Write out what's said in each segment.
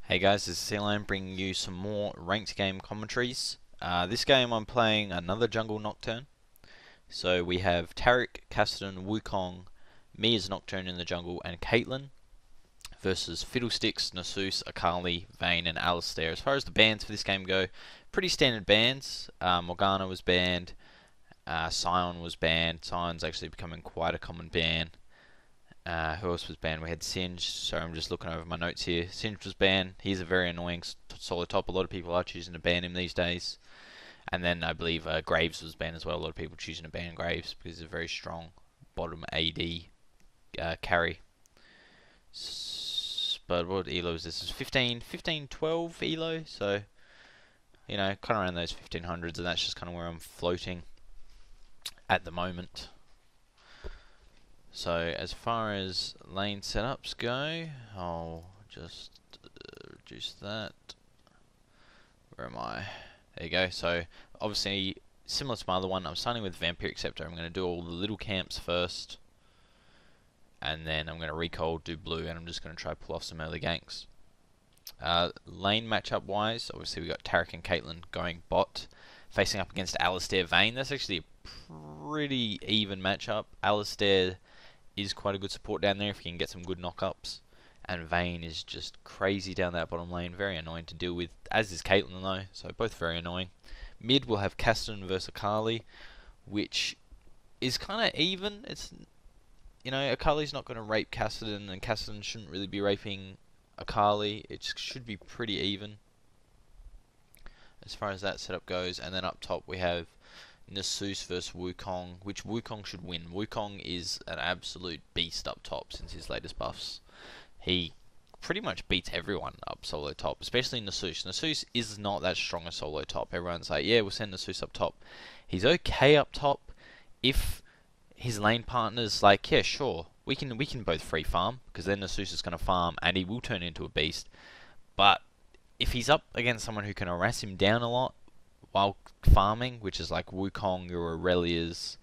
Hey guys, this is ELO bringing you some more ranked game commentaries. This game I'm playing another Jungle Nocturne. So we have Taric, Cassidy, Wukong, me as Nocturne in the jungle, and Caitlyn versus Fiddlesticks, Nasus, Akali, Vayne, and Alistair. As far as the bans for this game go, pretty standard bans. Morgana was banned, Sion was banned. Sion's actually becoming quite a common ban. Who else was banned? We had Singe. Sorry, I'm just looking over my notes here. Singe was banned. He's a very annoying solo top. A lot of people are choosing to ban him these days. And then I believe Graves was banned as well. A lot of people choosing to ban Graves because he's a very strong bottom AD carry. But what ELO is this? Is 15, 12 ELO. So, you know, kind of around those 1500s. And that's just kind of where I'm floating at the moment. So as far as lane setups go, I'll just reduce that. Where am I? There you go. So obviously similar to my other one, I'm starting with Vampiric Scepter. I'm going to do all the little camps first, and then I'm going to recall, do blue, and I'm just going to try pull off some early ganks. Lane matchup wise, obviously we got Taric and Caitlyn going bot, facing up against Alistair, Vayne. That's actually a pretty even matchup. Alistair is quite a good support down there if you can get some good knockups, and Vayne is just crazy down that bottom lane, very annoying to deal with, as is Caitlyn though, so both very annoying. Mid we'll have Cassidy versus Akali, which is kind of even. It's, you know, Akali's not going to rape Cassidy, and Cassidy shouldn't really be raping Akali. It should be pretty even as far as that setup goes. And then up top we have Nasus versus Wukong, which Wukong should win. Wukong is an absolute beast up top since his latest buffs. He pretty much beats everyone up solo top, especially Nasus. Nasus is not that strong a solo top. Everyone's like, yeah, we'll send Nasus up top. He's okay up top if his lane partner's like, yeah, sure, we can both free farm, because then Nasus is going to farm and he will turn into a beast. But if he's up against someone who can harass him down a lot while farming, which is like Wukong, your Aurelias,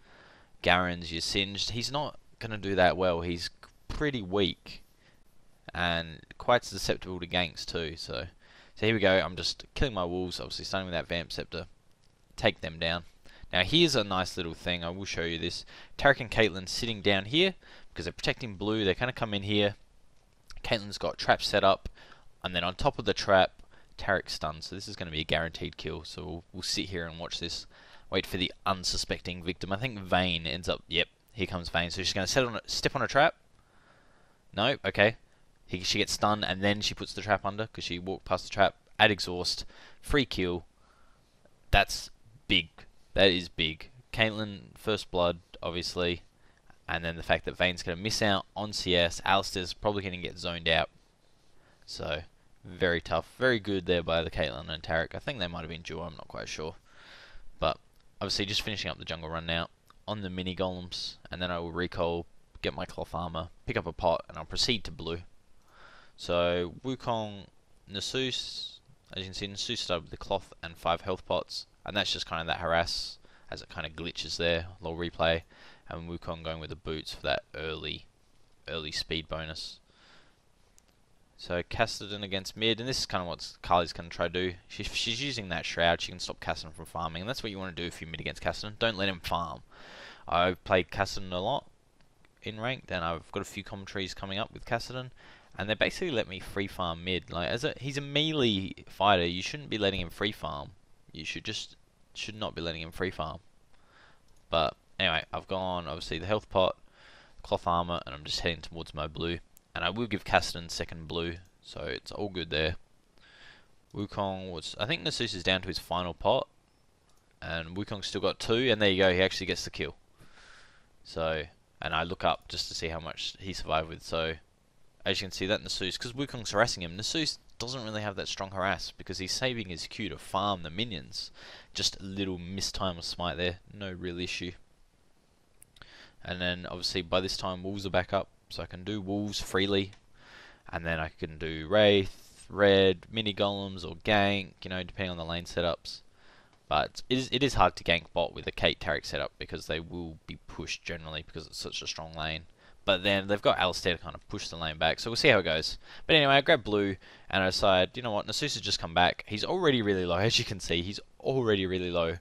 Garen's, your Singed, he's not going to do that well. He's pretty weak and quite susceptible to ganks too. So here we go. I'm just killing my wolves, obviously starting with that Vamp Scepter. Take them down. Now here's a nice little thing. I will show you this. Taric and Caitlyn sitting down here because they're protecting blue. They kind of come in here. Caitlyn's got traps set up, and then on top of the trap, Taric stunned, so this is going to be a guaranteed kill. So we'll sit here and watch this. Wait for the unsuspecting victim. I think Vayne ends up. Yep, here comes Vayne. So she's going to step on a trap. No, okay. She gets stunned, and then she puts the trap under because she walked past the trap. Add exhaust, free kill. That's big. That is big. Caitlyn first blood, obviously, and then the fact that Vayne's going to miss out on CS. Alistair's probably going to get zoned out. So very tough, very good there by the Caitlyn and Taric. I think they might have been duo, I'm not quite sure. But obviously just finishing up the jungle run now on the mini golems, and then I will recall, get my cloth armor, pick up a pot, and I'll proceed to blue. So Wukong, Nasus, as you can see, Nasus started with the cloth and 5 health pots, and that's just kind of that harass as it kind of glitches there, low replay, and Wukong going with the boots for that early speed bonus. So Cassidy against mid, and this is kind of what Kali's going to try to do. She's using that shroud. She can stop Cassidy from farming, and that's what you want to do if you're mid against Cassidy. Don't let him farm. I've played Cassidy a lot in ranked, and I've got a few commentaries coming up with Cassidy, and they basically let me free farm mid. Like, he's a melee fighter, you shouldn't be letting him free farm. You should not be letting him free farm. But anyway, I've gone obviously the health pot, cloth armor, and I'm just heading towards my blue. And I will give Cassidy second blue, so it's all good there. Wukong was, I think Nasus is down to his final pot, and Wukong's still got 2, and there you go, he actually gets the kill. So, and I look up just to see how much he survived with. So as you can see, that Nasus, because Wukong's harassing him, Nasus doesn't really have that strong harass because he's saving his Q to farm the minions. Just a little mistime of smite there, no real issue. And then obviously by this time wolves are back up, so I can do wolves freely, and then I can do wraith, red, mini golems, or gank, you know, depending on the lane setups. But it is hard to gank bot with a Kate Taric setup because they will be pushed generally because it's such a strong lane. But then they've got Alistair to kind of push the lane back, so we'll see how it goes. But anyway, I grab blue, and I decide, you know what, Nasusa's just come back. He's already really low, as you can see, he's already really low.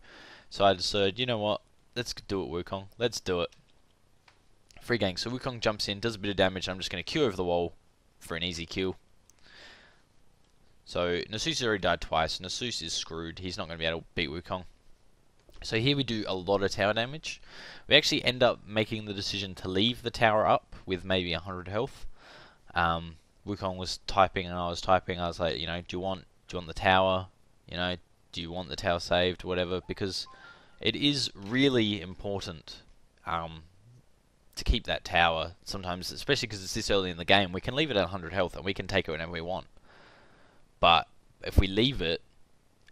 So I decided, you know what, let's do it, Wukong. Let's do it. Free gank. So Wukong jumps in, does a bit of damage, and I'm just going to Q over the wall for an easy kill. So Nasusa's already died twice. Nasus is screwed. He's not going to be able to beat Wukong. So here we do a lot of tower damage. We actually end up making the decision to leave the tower up with maybe 100 health. Wukong was typing and I was typing. I was like, you know, do you want the tower? You know, do you want the tower saved? Whatever, because it is really important to keep that tower. Sometimes, especially because it's this early in the game, we can leave it at 100 health and we can take it whenever we want. But if we leave it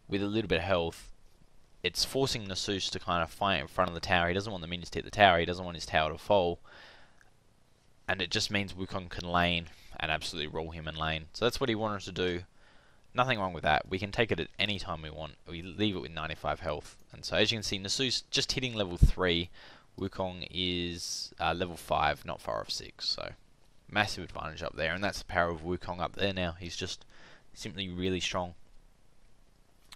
with a little bit of health, it's forcing Nasus to kind of fight in front of the tower. He doesn't want the minions to hit the tower. He doesn't want his tower to fall. And it just means Wukong can lane and absolutely roll him in lane. So that's what he wanted to do. Nothing wrong with that. We can take it at any time we want. We leave it with 95 health. And so as you can see, Nasus just hitting level 3. Wukong is level 5, not far off 6. So massive advantage up there. And that's the power of Wukong up there now. He's just simply really strong.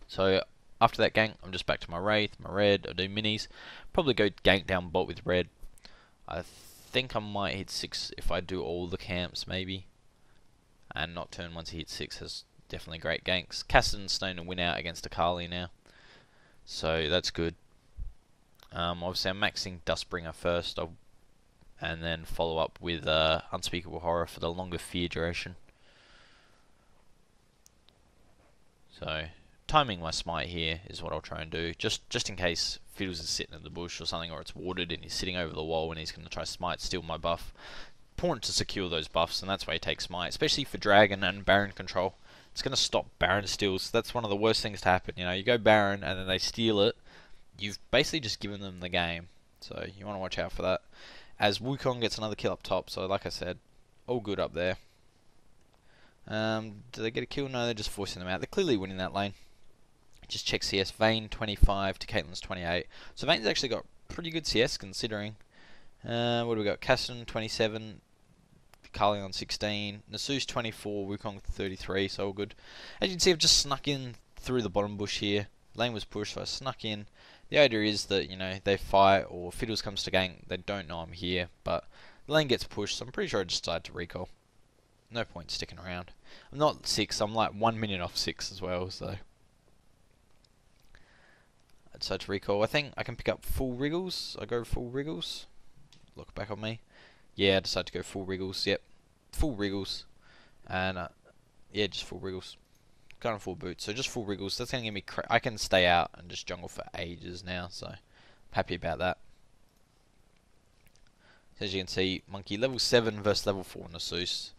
So after that gank, I'm just back to my Wraith, my red, I do minis. Probably go gank down bot with red. I think I might hit 6 if I do all the camps, maybe. And Nocturne, once he hits 6, has definitely great ganks. Cassid and Stone to win out against Akali now. So that's good. Obviously I'm maxing Dustbringer first, and then follow up with Unspeakable Horror for the longer fear duration. So timing my smite here is what I'll try and do, just in case Fiddles is sitting in the bush or something, or it's warded and he's sitting over the wall and he's going to try smite, steal my buff. Important to secure those buffs, and that's why you take smite, especially for Dragon and Baron control. It's going to stop Baron steals. That's one of the worst things to happen. You know, you go Baron and then they steal it. You've basically just given them the game, so you want to watch out for that. As Wukong gets another kill up top, so like I said, all good up there. Do they get a kill? No, they're just forcing them out. They're clearly winning that lane. Just check CS. Vayne 25 to Caitlyn's 28. So Vayne's actually got pretty good CS considering. What do we got? Cassin 27, Carly on 16, Nasus 24, Wukong 33. So all good. As you can see, I've just snuck in through the bottom bush here. Lane was pushed, so I snuck in. The idea is that, you know, they fight or Fiddles comes to gank. They don't know I'm here, but the lane gets pushed. So I'm pretty sure I just decided to recall. No point sticking around. I'm not 6. I'm like 1 minute off 6 as well. So I decided to recall. I think I can pick up full wriggles. I go full wriggles. Look back on me. Yeah, I decided to go full wriggles. Yep, full wriggles. And yeah, just full wriggles. Going on full boots, so just full wriggles. That's gonna give me. I can stay out and just jungle for ages now, so I'm happy about that. As you can see, Monkey level 7 versus level 4 Nasus.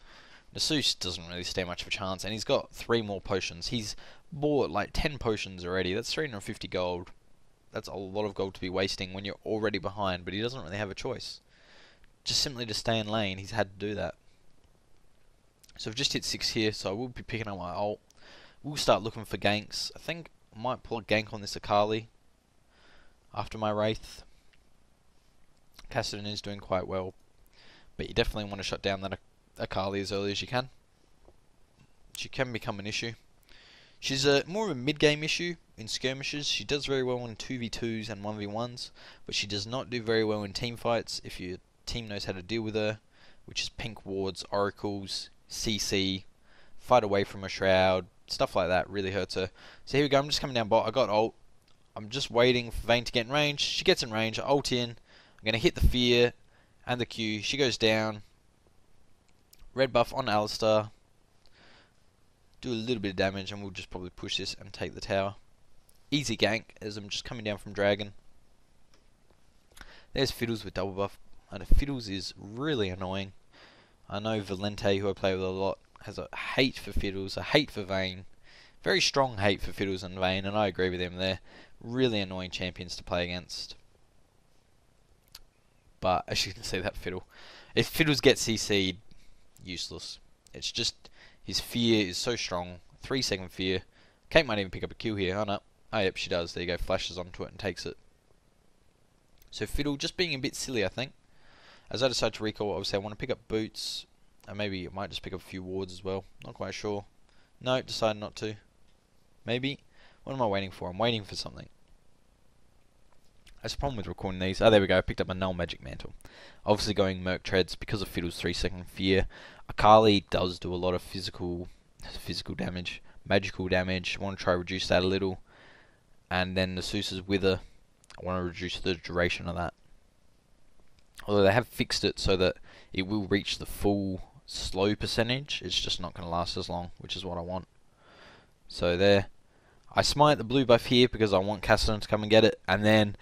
Nasus doesn't really stand much of a chance, and he's got 3 more potions. He's bought like 10 potions already. That's 350 gold. That's a lot of gold to be wasting when you're already behind, but he doesn't really have a choice. Just simply to stay in lane, he's had to do that. So I've just hit 6 here, so I will be picking up my ult. We'll start looking for ganks. I think I might pull a gank on this Akali after my Wraith. Cassidon is doing quite well, but you definitely want to shut down that Akali as early as you can. She can become an issue. She's more of a mid-game issue in skirmishes. She does very well in 2v2s and 1v1s, but she does not do very well in team fights if your team knows how to deal with her, which is pink wards, oracles, CC, fight away from a shroud, stuff like that really hurts her. So here we go, I'm just coming down bot, I got ult. I'm just waiting for Vayne to get in range. She gets in range, I ult in, I'm going to hit the fear and the Q. She goes down. Red buff on Alistair. Do a little bit of damage and we'll just probably push this and take the tower. Easy gank as I'm just coming down from Dragon. There's Fiddles with double buff. And Fiddles is really annoying. I know Valente, who I play with a lot, has a hate for Fiddles, a hate for Vayne. Very strong hate for Fiddles and Vayne, and I agree with him. They're really annoying champions to play against. But as you can see, that Fiddle, if Fiddles gets CC'd, useless. It's just his fear is so strong. 3-second fear. Kate might even pick up a kill here. Oh no. Oh yep, she does. There you go. Flashes onto it and takes it. So Fiddle just being a bit silly, I think. As I decide to recall, obviously I want to pick up boots, and maybe I might just pick up a few wards as well. Not quite sure. No, decided not to. Maybe. What am I waiting for? I'm waiting for something. That's the problem with recording these. Oh, there we go. I picked up a null magic mantle. Obviously going Merc Treads because of Fiddle's 3-second fear. Akali does do a lot of physical damage, magical damage. I want to try to reduce that a little. And then the Seuss's Wither, I want to reduce the duration of that. Although they have fixed it so that it will reach the full slow percentage. It's just not going to last as long, which is what I want. So there. I smite the blue buff here because I want Cassidy to come and get it. And then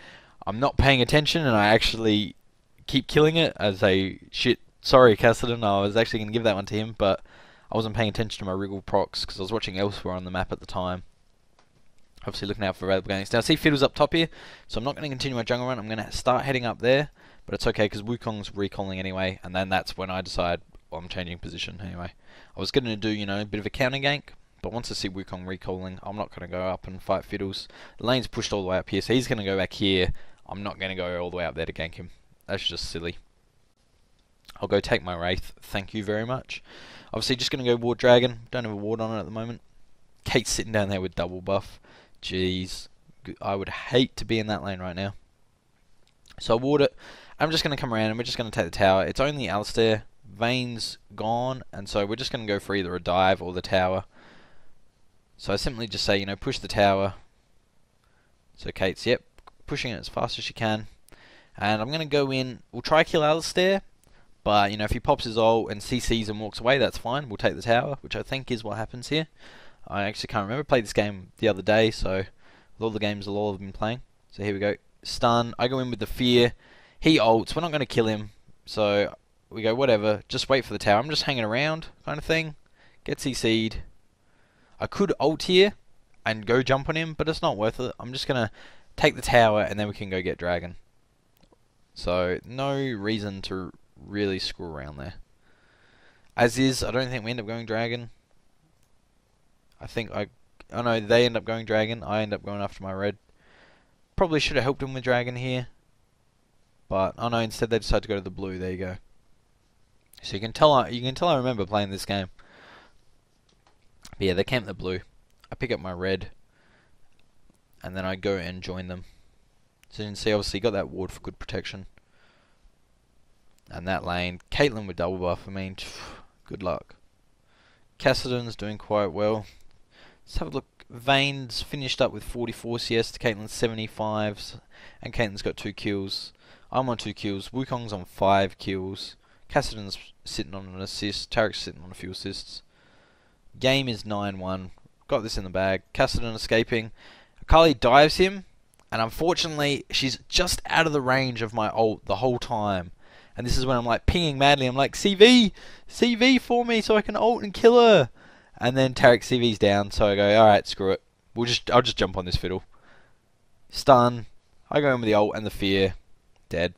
I'm not paying attention and I actually keep killing it as a shit. Sorry, Cassidy, I was actually going to give that one to him, but I wasn't paying attention to my wriggle procs because I was watching elsewhere on the map at the time. Obviously looking out for available ganks. Now, see Fiddle's up top here, so I'm not going to continue my jungle run. I'm going to start heading up there, but it's okay because Wukong's recalling anyway, and then that's when I decide, well, I'm changing position anyway. I was going to do, you know, a bit of a counter gank, but once I see Wukong recalling, I'm not going to go up and fight Fiddles. The lane's pushed all the way up here, so he's going to go back here. I'm not going to go all the way up there to gank him. That's just silly. I'll go take my Wraith. Thank you very much. Obviously, just going to go Ward Dragon. Don't have a ward on it at the moment. Kate's sitting down there with double buff. Jeez. I would hate to be in that lane right now. So I'll ward it. I'm just going to come around and we're just going to take the tower. It's only Alistair. Vayne's gone. And so we're just going to go for either a dive or the tower. So I simply just say, you know, push the tower. So Kate's, yep, pushing it as fast as she can. And I'm going to go in. We'll try kill Alistair. But, you know, if he pops his ult and CCs and walks away, that's fine. We'll take the tower, which I think is what happens here. I actually can't remember. I played this game the other day, so with all the games I'll have been playing. So here we go. Stun. I go in with the fear. He ults. We're not going to kill him. So we go, whatever. Just wait for the tower. I'm just hanging around kind of thing. Get CC'd. I could ult here and go jump on him, but it's not worth it. I'm just going to take the tower and then we can go get Dragon. So no reason to really screw around there. As is, I don't think we end up going Dragon. Oh no, they end up going Dragon. I end up going after my red. Probably should have helped him with Dragon here. But, oh no, instead they decided to go to the blue. There you go. So you can tell I remember playing this game. But yeah, they camp the blue. I pick up my red. And then I go and join them. So you can see, obviously, got that ward for good protection. And that lane, Caitlyn with double buff, I mean, good luck. Cassidy's doing quite well. Let's have a look. Vayne's finished up with 44 CS to Caitlyn's 75s. And Caitlyn's got 2 kills. I'm on 2 kills. Wukong's on 5 kills. Cassidy's sitting on an assist. Tarek's sitting on a few assists. Game is 9-1. Got this in the bag. Cassidy escaping. Akali dives him. And unfortunately, she's just out of the range of my ult the whole time. And this is when I'm like pinging madly. I'm like, CV! CV for me so I can ult and kill her! And then Tarek CV's down, so I go, alright, screw it. I'll just jump on this Fiddle. Stun. I go in with the ult and the fear. Dead.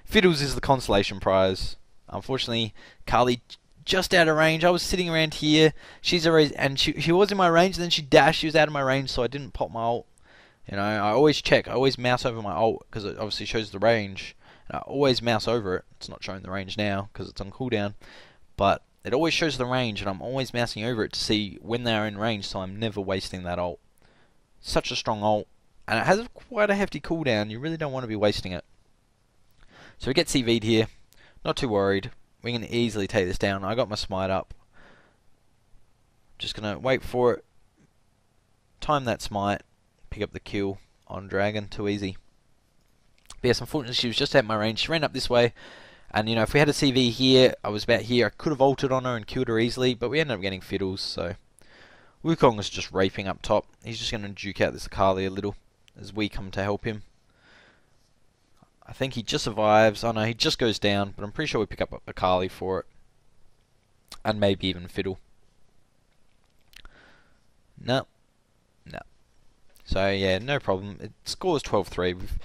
Fiddles is the consolation prize. Unfortunately, Carly just out of range. I was sitting around here. She's already, and she was in my range, and then she dashed. She was out of my range, so I didn't pop my ult. You know, I always check. I always mouse over my ult, because it obviously shows the range. And I always mouse over it. It's not showing the range now, because it's on cooldown. But it always shows the range, and I'm always mousing over it to see when they're in range, so I'm never wasting that ult. Such a strong ult. And it has quite a hefty cooldown. You really don't want to be wasting it. So we get CV'd here. Not too worried. We can easily take this down. I got my smite up. Just going to wait for it. Time that smite. Pick up the kill on Dragon. Too easy. But yes, unfortunately she was just at my range. She ran up this way. And, you know, if we had a CV here, I was about here, I could have ulted on her and killed her easily. But we ended up getting Fiddles, so Wukong is just raping up top. He's just going to duke out this Akali a little as we come to help him. I think he just survives. Oh no, he just goes down, but I'm pretty sure we pick up Akali for it. And maybe even Fiddle. No. No. So yeah, no problem. It scores 12-3. We've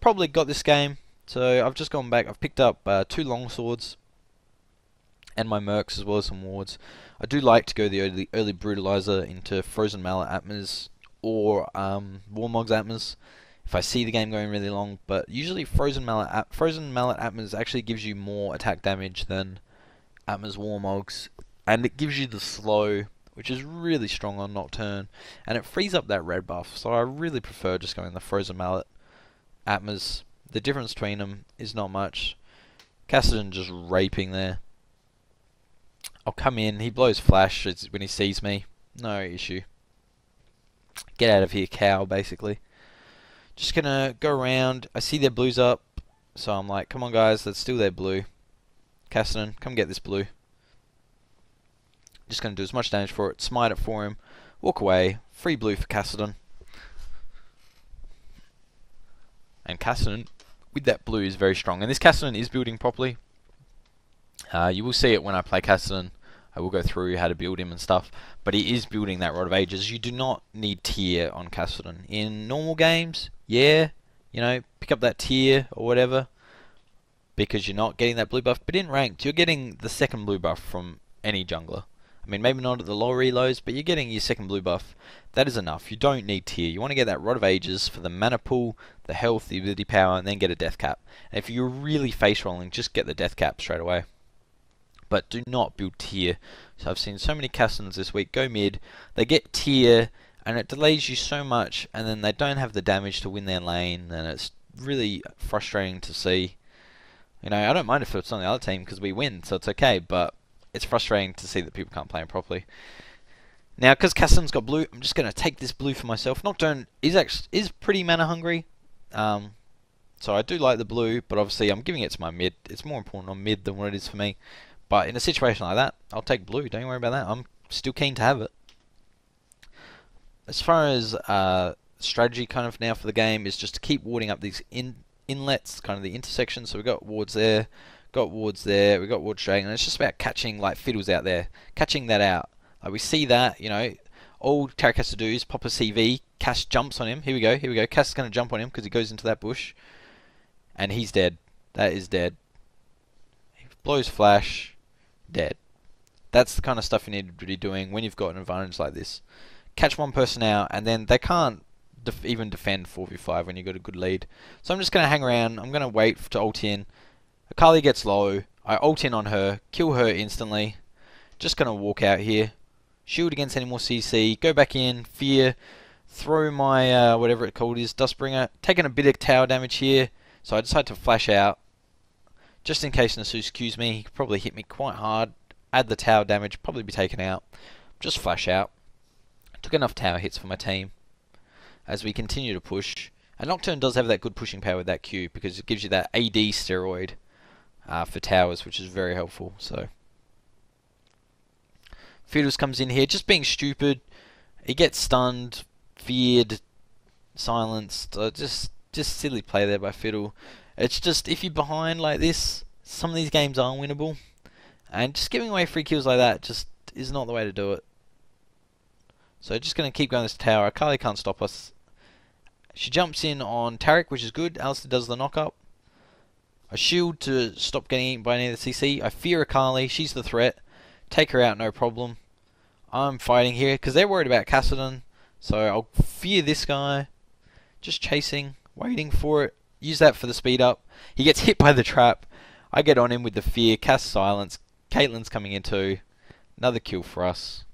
probably got this game. So I've just gone back. I've picked up 2 longswords. And my mercs as well as some wards. I do like to go the early brutalizer into Frozen Mallet Atmas or Warmog's Atmas. if I see the game going really long. But usually Frozen Mallet Atmas actually gives you more attack damage than Atma's Warmogs, and it gives you the slow, which is really strong on Nocturne, and it frees up that red buff. So I really prefer just going the Frozen Mallet Atmas. The difference between them is not much. Cassidy just raping there. I'll come in. He blows flash when he sees me. No issue. Get out of here, cow, basically. Just gonna go around. I see their blues up, so I'm like, come on, guys, let's steal their blue. Cassidy, come get this blue. Just gonna do as much damage for it. Smite it for him. Walk away. Free blue for Cassidy. And Cassidy, with that blue, is very strong. And this Cassidy is building properly. You will see it when I play Cassidy. I will go through how to build him and stuff. But he is building that Rod of Ages. You do not need tier on Cassidy. In normal games, yeah, you know, pick up that tier or whatever, because you're not getting that blue buff. But in ranked, you're getting the second blue buff from any jungler. I mean, maybe not at the lower elos, but you're getting your second blue buff. That is enough. You don't need tier. You want to get that Rod of Ages for the mana pool, the health, the ability power, and then get a death cap. And if you're really face rolling, just get the death cap straight away. But do not build tier. So I've seen so many Cassins this week go mid, they get tier, and it delays you so much, and then they don't have the damage to win their lane, and it's really frustrating to see. You know, I don't mind if it's on the other team because we win, so it's okay, but it's frustrating to see that people can't play him properly. Now, because Cassin's got blue, I'm just going to take this blue for myself. Nocturne is pretty mana hungry, so I do like the blue, but obviously I'm giving it to my mid. It's more important on mid than what it is for me. But in a situation like that, I'll take blue. Don't worry about that. I'm still keen to have it. As far as strategy kind of now for the game is just to keep warding up these inlets, kind of the intersections. So we've got wards there, got wards there, we've got wards dragging. And it's just about catching like fiddles out there, catching that out. Like we see that, you know, all Tarek has to do is pop a CV. Cass jumps on him. Here we go, here we go. Cass is going to jump on him because he goes into that bush. And he's dead. That is dead. He blows flash. Dead. That's the kind of stuff you need to be doing when you've got an advantage like this. Catch one person out, and then they can't even defend 4v5 when you've got a good lead. So I'm just going to hang around. I'm going to wait to ult in. Akali gets low. I ult in on her. Kill her instantly. Just going to walk out here. Shield against any more CC. Go back in. Fear. Throw my, whatever it called is, Dustbringer. Taking a bit of tower damage here. So I decided to flash out. Just in case Nasus Qs me, he could probably hit me quite hard. Add the tower damage, probably be taken out. Just flash out. Took enough tower hits for my team. As we continue to push. And Nocturne does have that good pushing power with that Q, because it gives you that AD steroid for towers, which is very helpful. So Fiddles comes in here, just being stupid. He gets stunned, feared, silenced. Just silly play there by Fiddle. It's just, if you're behind like this, some of these games are winnable. And just giving away free kills like that just is not the way to do it. So just going to keep going this tower. Akali can't stop us. She jumps in on Tarek, which is good. Alistair does the knock up. I shield to stop getting eaten by any of the CC. I fear Akali. She's the threat. Take her out, no problem. I'm fighting here because they're worried about Cassidy. So I'll fear this guy. Just chasing, waiting for it. Use that for the speed up. He gets hit by the trap. I get on him with the fear. Cast silence. Caitlyn's coming in too. Another kill for us.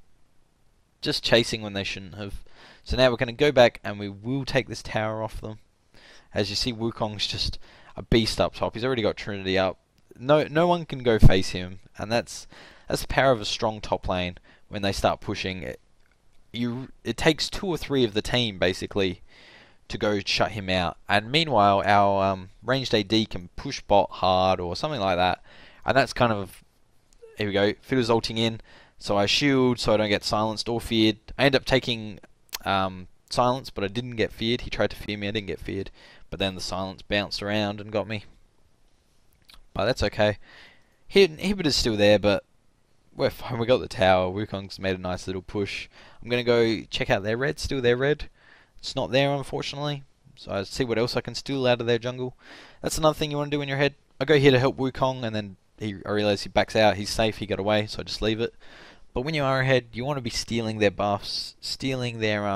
Just chasing when they shouldn't have. So now we're going to go back and we will take this tower off them. As you see, Wukong's just a beast up top. He's already got Trinity up. No one can go face him. And that's the power of a strong top lane when they start pushing. It takes 2 or 3 of the team basically to go shut him out. And meanwhile, our ranged AD can push bot hard or something like that. And that's kind of... Here we go. Fiddle's ulting in. So I shield so I don't get silenced or feared. I end up taking silence, but I didn't get feared. He tried to fear me. I didn't get feared. But then the silence bounced around and got me. But that's okay. Inhibitor's still there, but we're fine. We got the tower. Wukong's made a nice little push. I'm going to go check out their red. Still their red. It's not there, unfortunately. So I see what else I can steal out of their jungle. That's another thing you want to do in your head. I go here to help Wukong, and then I realise he backs out. He's safe. He got away, so I just leave it. But when you are ahead, you want to be stealing their buffs, stealing their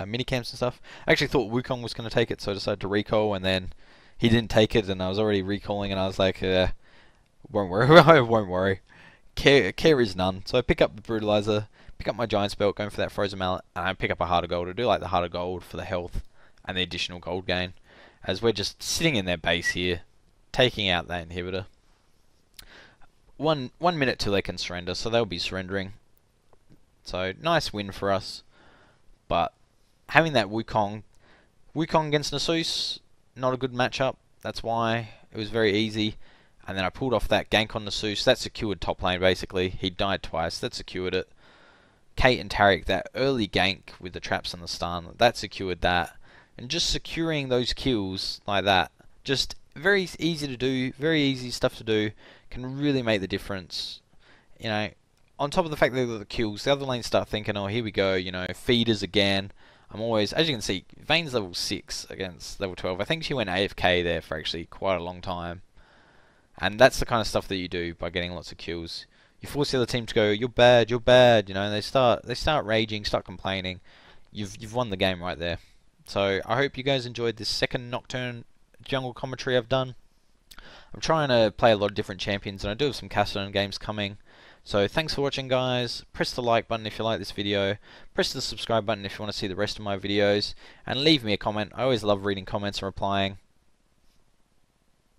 mini camps and stuff. I actually thought Wukong was going to take it, so I decided to recall, and then he didn't take it, and I was already recalling, and I was like, won't worry, I won't worry. Care is none. So I pick up the Brutalizer, pick up my Giant's Belt, going for that Frozen Mallet, and I pick up a Heart of Gold. I do like the Heart of Gold for the health and the additional gold gain, as we're just sitting in their base here, taking out that inhibitor. 1 minute till they can surrender, so they'll be surrendering. So nice win for us. But having that Wukong against Nasus, not a good matchup. That's why it was very easy. And then I pulled off that gank on Nasus. That secured top lane basically. He died twice. That secured it. Kate and Taric, that early gank with the traps and the stun, that secured that. And just securing those kills like that, just very easy to do, very easy stuff to do, can really make the difference. You know, on top of the fact that they've got the kills, the other lanes start thinking, oh, here we go, you know, feeders again. I'm always, as you can see, Vayne's level 6 against level 12. I think she went AFK there for actually quite a long time. And that's the kind of stuff that you do by getting lots of kills. You force the other team to go, you're bad, you know, and they start raging, start complaining. You've won the game right there. So I hope you guys enjoyed this second Nocturne jungle commentary I've done. I'm trying to play a lot of different champions, and I do have some Castellan games coming. So thanks for watching, guys. Press the like button if you like this video. Press the subscribe button if you want to see the rest of my videos. And leave me a comment. I always love reading comments and replying.